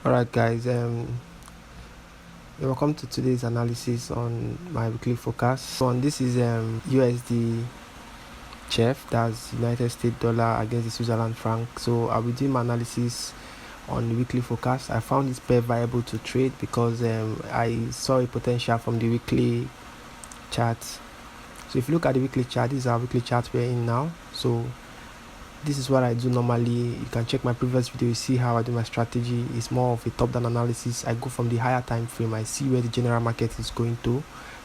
Alright guys, welcome to today's analysis on my weekly forecast. So on this is Usdchf, that's United States dollar against the Switzerland franc. So I'll be doing my analysis on the weekly forecast. I found this pair viable to trade because I saw a potential from the weekly chart. So if you look at the weekly chart, this is our weekly chart we're in now. So this is what I do normally. You can check my previous video, you see how I do my strategy. It's more of a top-down analysis. I go from the higher time frame, I see where the general market is going to,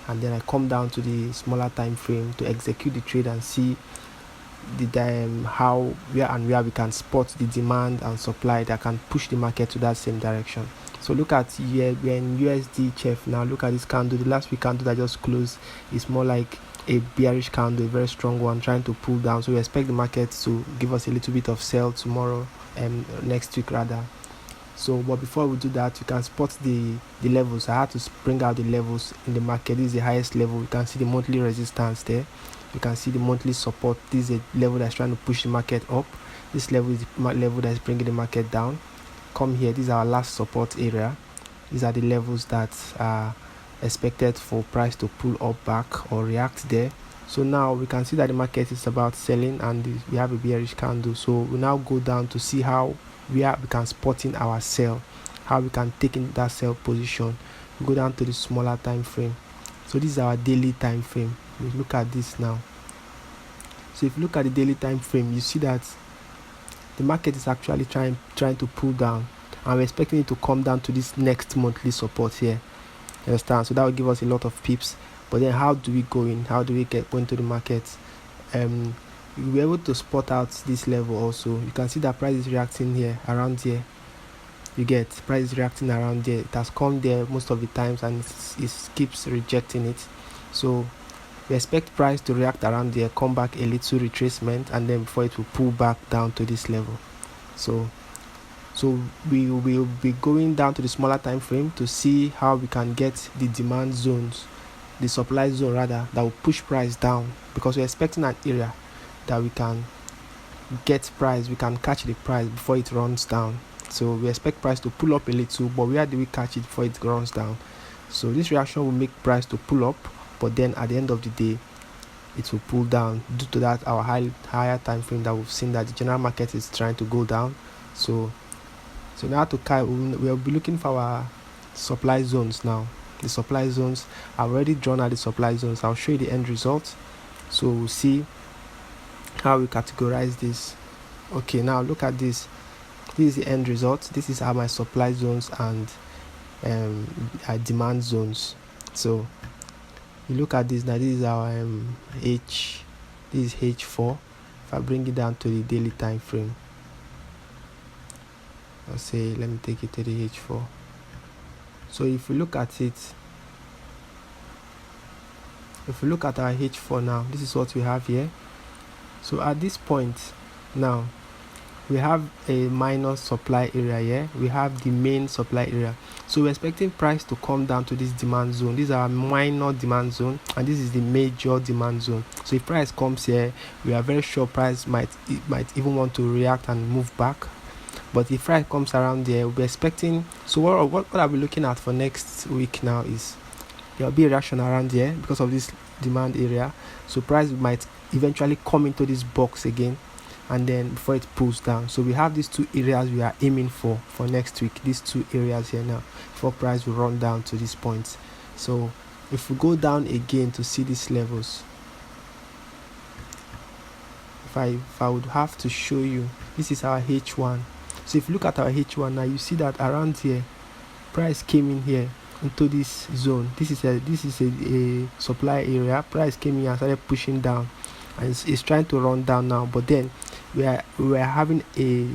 and then I come down to the smaller time frame to execute the trade and see the where we can spot the demand and supply that can push the market to that same direction. So look at here, we're in Usdchf now. Look at this candle. The last week candle that just closed is more like a bearish candle, a very strong one, trying to pull down. So we expect the market to give us a little bit of sell tomorrow and next week rather. So but before we do that, you can spot the levels. I had to bring out the levels in the market. This is the highest level. You can see the monthly resistance there. You can see the monthly support. This is a level that's trying to push the market up. This level is the level that's bringing the market down. Come here, this is our last support area. These are the levels that are expected for price to pull up back or react there. So now we can see that the market is about selling and we have a bearish candle. So we now go down to see how we can spot in our sell, how we can take in that sell position. We go down to the smaller time frame. So this is our daily time frame. We look at this now. So if you look at the daily time frame, you see that the market is actually trying to pull down, and we're expecting it to come down to this next monthly support here. You understand? So that will give us a lot of pips. But then how do we go in? How do we go into the market? We'll be able to spot out this level also. You can see that price is reacting here, around here. You get price is reacting around there. It has come there most of the times and it keeps rejecting it. So we expect price to react around there, come back a little retracement, and then before it will pull back down to this level. So we will be going down to the smaller time frame to see how we can get the demand zones, the supply zone rather, that will push price down, because we're expecting an area that we can get price, we can catch the price before it runs down. So we expect price to pull up a little, but where do we catch it before it runs down? So this reaction will make price to pull up, but then at the end of the day it will pull down due to that our higher time frame that we've seen that the general market is trying to go down. So now we'll be looking for our supply zones now. The supply zones, I've already drawn out the supply zones. I'll show you the end result. So we'll see how we categorize this. Okay, now look at this. This is the end result. This is how my supply zones and demand zones. So you look at this now. This is our this is H4. If I bring it down to the daily time frame, I'll say let me take it to the H4. So if you look at it, if you look at our H4 now, this is what we have here. So at this point now, we have a minor supply area here. We have the main supply area. So we're expecting price to come down to this demand zone. This is our minor demand zone, and this is the major demand zone. So if price comes here, we are very sure price might even want to react and move back. But if price comes around there, we'll be expecting. So what are we looking at for next week now is there will be a reaction around here because of this demand area. So price might eventually come into this box again, and then before it pulls down. So we have these two areas we are aiming for next week. These two areas here now, before price will run down to this point. So if we go down again to see these levels, if I would have to show you, this is our H1. So if you look at our H1 now, you see that around here price came in here into this zone. This is a supply area. Price came in and started pushing down, and it's trying to run down now, but then we are having a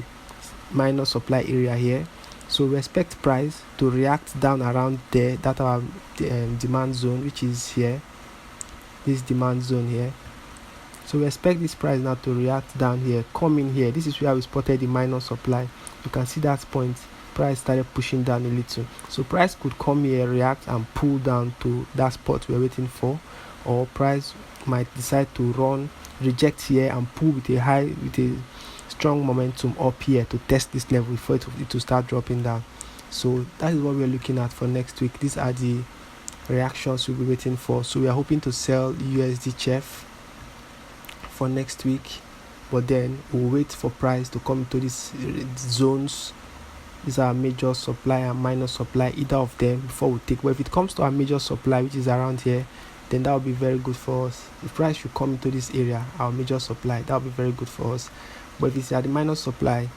minor supply area here. So we expect price to react down around there, that our demand zone, which is here, this demand zone here. So we expect this price now to react down here, come in here. This is where we spotted the minor supply. You can see that point, price started pushing down a little. So price could come here, react and pull down to that spot we're waiting for, or price might decide to reject here and pull with a strong momentum up here to test this level before it will start dropping down. So that is what we're looking at for next week. These are the reactions we'll be waiting for. So we are hoping to sell Usdchf for next week, but then we'll wait for price to come to these zones. These are major supply and minor supply, either of them, before we take. But if it comes to our major supply, which is around here, then that will be very good for us. The price should come into this area, our major supply, that will be very good for us. But if it's at the minor supply,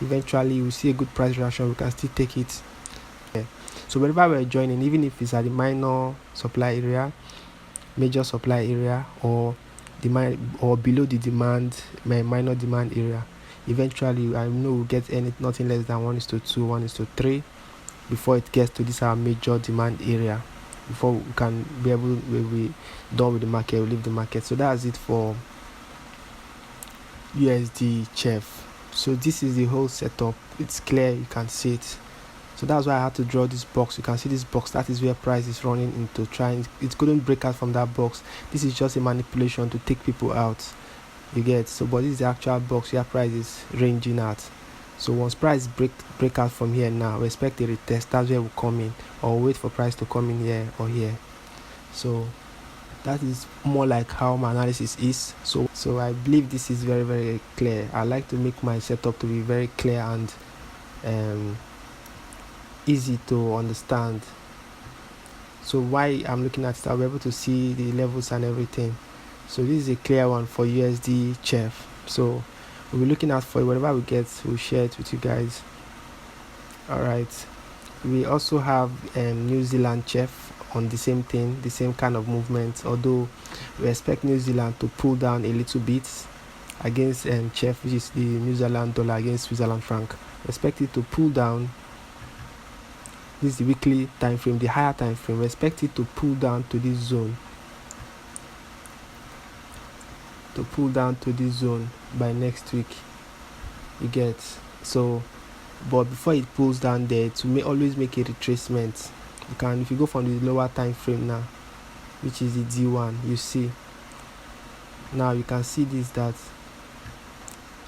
eventually we see a good price reaction, we can still take it. Yeah. So wherever we're joining, even if it's at the minor supply area, major supply area, or or below the minor demand area, eventually I know we'll get nothing less than 1:2, 1:3 before it gets to this our major demand area, before we can be able, we done with the market, we leave the market. So that's it for Usdchf. So this is the whole setup. It's clear, you can see it. So that's why I had to draw this box. You can see this box, that is where price is running into, trying, it couldn't break out from that box. This is just a manipulation to take people out, you get. So but this is the actual box where price is ranging at. So once price break out from here, now we expect a retest. That's where we'll come in, or wait for price to come in here or here. So that is more like how my analysis is. So I believe this is very, very clear. I like to make my setup to be very clear and easy to understand. So why I'm looking at it, I'll be able to see the levels and everything. So this is a clear one for Usdchf. So we'll be looking at, for whatever we get, we'll share it with you guys. All right, we also have Nzdchf on the same thing, the same kind of movement, although we expect New Zealand to pull down a little bit against CHF, which is the New Zealand dollar against Switzerland franc. We expect it to pull down. This is the weekly time frame, the higher time frame. We expect it to pull down to this zone, by next week, you get. So but before it pulls down there, to always make a retracement, you can, if you go from the lower time frame now, which is the D1, you see now, you can see this, that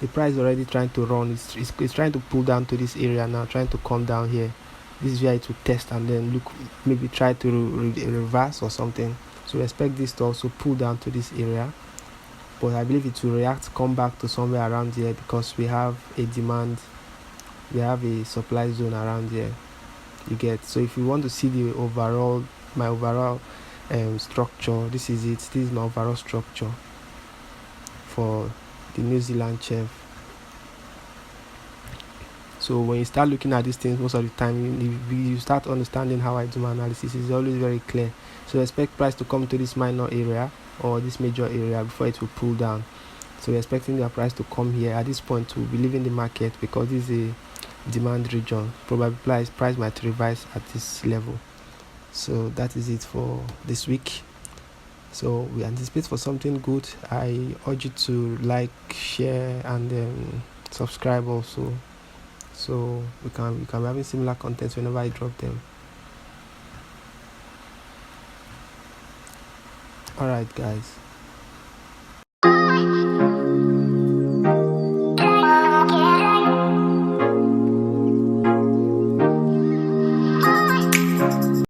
the price is already trying to run. It's trying to pull down to this area now, trying to come down here. This is where it will test and then look, maybe try to reverse or something. So we expect this to also pull down to this area, but I believe it will react, come back to somewhere around here, because we have a demand, we have a supply zone around here, you get. So if you want to see the my overall structure, this is it. This is my overall structure for the New Zealand CHF. So when you start looking at these things, most of the time you start understanding how I do my analysis. It's always very clear. So expect price to come to this minor area or this major area before it will pull down. So we're expecting the price to come here. At this point, we'll be leaving the market because this is a demand region. Probably price might revise at this level. So that is it for this week. So we anticipate for something good. I urge you to like, share, and subscribe also, so we can be having similar content whenever I drop them. All right, guys.